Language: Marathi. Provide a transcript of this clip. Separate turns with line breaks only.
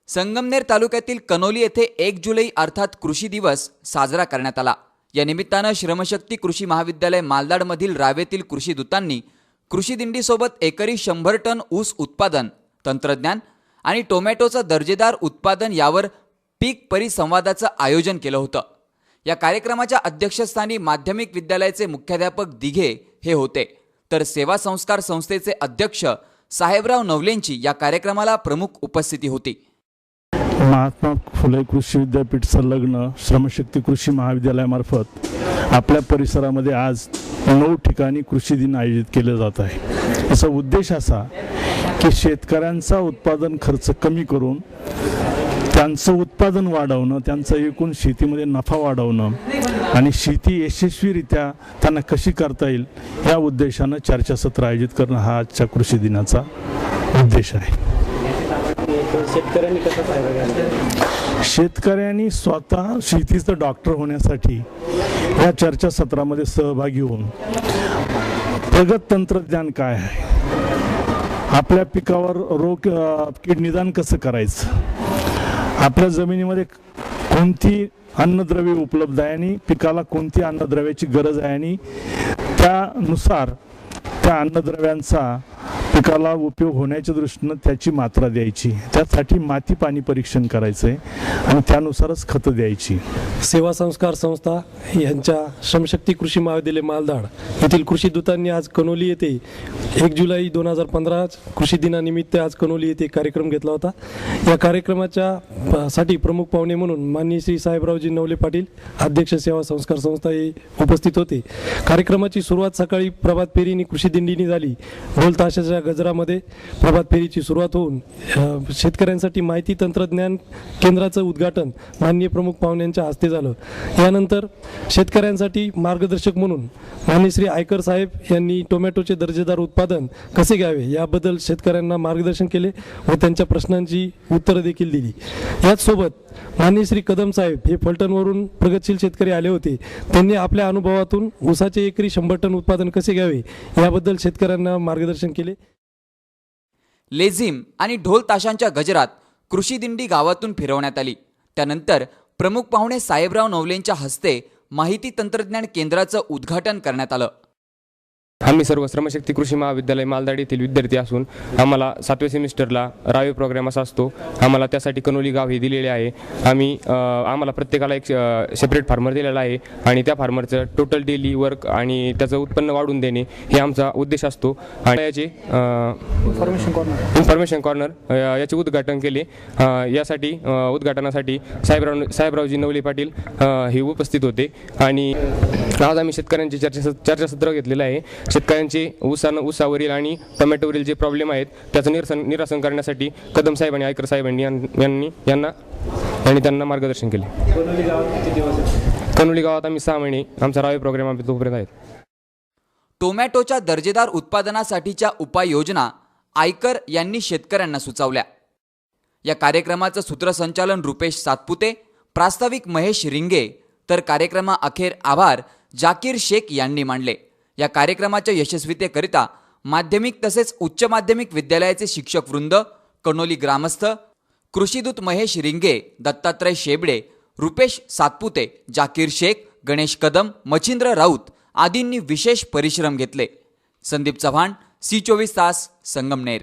संगमनेर तालुक्यातील कनोली येथे 1 जुलै अर्थात कृषी दिवस साजरा करण्यात आला। या निमित्ताने श्रमशक्ती कृषी महाविद्यालय मालदाडमधील रावेतील कृषी दूतांनी कृषी दिंडीसोबत एकरी 100 टन ऊस उत्पादन, तंत्रज्ञान आणि टोमॅटोचं दर्जेदार उत्पादन यावर पीक परिसंवादाचं आयोजन केलं होतं। या कार्यक्रमाच्या अध्यक्षस्थानी माध्यमिक विद्यालयाचे मुख्याध्यापक दिघे हे होते, तर सेवा संस्कार संस्थेचे अध्यक्ष साहेबराव नवलेंची या कार्यक्रमाला प्रमुख उपस्थिती होती।
महात्मा फुले कृषी विद्यापीठ संलग्न श्रमशक्ती कृषी महाविद्यालयामार्फत आपल्या परिसरामध्ये आज 9 ठिकाणी कृषी दिन आयोजित केले जात आहे। याचा उद्देश असा की शेतकऱ्यांचा उत्पादन खर्च कमी करून त्यांचं उत्पादन वाढवणं, त्यांचा एकूण शेतीमध्ये नफा वाढवणं आणि शेती यशस्वीरित्या त्यांना कशी करता येईल या उद्देशानं चर्चासत्र आयोजित करणं हा आजच्या कृषी दिनाचा उद्देश आहे। शेतकऱ्यांनी स्वतः शेतीचं डॉक्टर होण्यासाठी या चर्चासत्रामध्ये सहभागी होऊन प्रगत तंत्रज्ञान काय आहे, आपल्या पिकावर रोग कीड निदान कसं करायचं, आपल्या जमिनीमध्ये कोणती अन्नद्रव्ये उपलब्ध आहे आणि पिकाला कोणती अन्नद्रव्याची गरज आहे आणि त्यानुसार त्या अन्नद्रव्यांचा पिकाला उपयोग होण्याच्या दृष्टीने त्याची मात्रा द्यायची, त्यासाठी माती पाणी परीक्षण करायचं आहे आणि त्यानुसारच खतं द्यायची।
सेवा संस्कार संस्था यांच्या श्रमशक्ती कृषी महाविद्यालय मालदाड येथील कृषी दूतांनी आज कनोली येथे 1 जुलै 2015 कृषी दिनानिमित्त आज कनोली येथे कार्यक्रम घेतला होता। या कार्यक्रमाच्या साठी प्रमुख पाहुणे म्हणून माननीय श्री साहेबरावजी नवले पाटील, अध्यक्ष सेवा संस्कार संस्था हे उपस्थित होते। कार्यक्रमाची सुरुवात सकाळी प्रभात फेरीने कृषी दिंडीने झाली। ढोल ताशाच्या गजरामध्ये प्रभात फेरीची सुरुवात होऊन शेतकऱ्यांसाठी माहिती तंत्रज्ञान केंद्राचं उद्घाटन माननीय प्रमुख पाहुण्यांच्या हस्ते झालं। यानंतर शेतकऱ्यांसाठी मार्गदर्शक म्हणून माननीय श्री आयकर साहेब यांनी टोमॅटोचे दर्जेदार उत्पादन कसे घ्यावे याबद्दल शेतकऱ्यांना मार्गदर्शन केले व त्यांच्या प्रश्नांची उत्तरं देखील दिली। याचसोबत माननीय श्री कदम साहेब हे फलटणवरून प्रगतशील शेतकरी आले होते। त्यांनी आपल्या अनुभवातून ऊसाचे एकरी 100 टन उत्पादन कसे घ्यावे याबद्दल शेतकऱ्यांना मार्गदर्शन केले।
लेझिम आणि ढोल ताशांच्या गजरात कृषी दिंडी गावातून फिरवण्यात आली। त्यानंतर प्रमुख पाहुणे साहेबराव नवलेंच्या हस्ते माहिती तंत्रज्ञान केंद्राचं उद्घाटन करण्यात आलं।
आम्ही सर्व श्रमशक्ती कृषी महाविद्यालय मालदाड येथील विद्यार्थी असून आम्हाला 7व्या सेमिस्टरला रावे प्रोग्राम असा असतो। आम्हाला त्यासाठी कनोली गाव हे दिलेले आहे। आम्हाला प्रत्येकाला एक सेपरेट फार्मर दिलेला आहे आणि त्या फार्मरचं टोटल डेली वर्क आणि त्याचं उत्पन्न वाढवून देणे हे आमचा उद्देश असतो। आणि याचे इन्फॉर्मेशन कॉर्नर याचे उद्घाटन केले। यासाठी उद्घाटनासाठी साहेबरावजी नवले पाटील हे उपस्थित होते आणि आज आम्ही शेतकऱ्यांचे चर्चासत्र घेतलेलं आहे। शेतकऱ्यांचे ऊसावरील आणि टोमॅटोवरील जे प्रॉब्लेम आहेत त्याचं निरासन करण्यासाठी कदम साहेब आणि आयकर साहेबांनी त्यांना मार्गदर्शन केले। कनोली गावात आम्ही 6 महिने आमचा रावे प्रोग्राम आम्ही तोपर्यंत आहेत।
टोमॅटोच्या दर्जेदार उत्पादनासाठीच्या उपाययोजना आयकर यांनी शेतकऱ्यांना सुचवल्या। या कार्यक्रमाचं सूत्रसंचालन रुपेश सातपुते, प्रास्ताविक महेश रिंगे, तर कार्यक्रमाअखेर आभार जाकीर शेख यांनी मानले। या कार्यक्रमाच्या यशस्वीतेकरिता माध्यमिक तसेच उच्च माध्यमिक विद्यालयाचे शिक्षक वृंद, कनोली ग्रामस्थ, कृषीदूत महेश रिंगे, दत्तात्रय शेबडे, रुपेश सातपुते, जाकीर शेख, गणेश कदम, मच्छिंद्र राऊत आदींनी विशेष परिश्रम घेतले। संदीप चव्हाण, C24 तास, संगमनेर।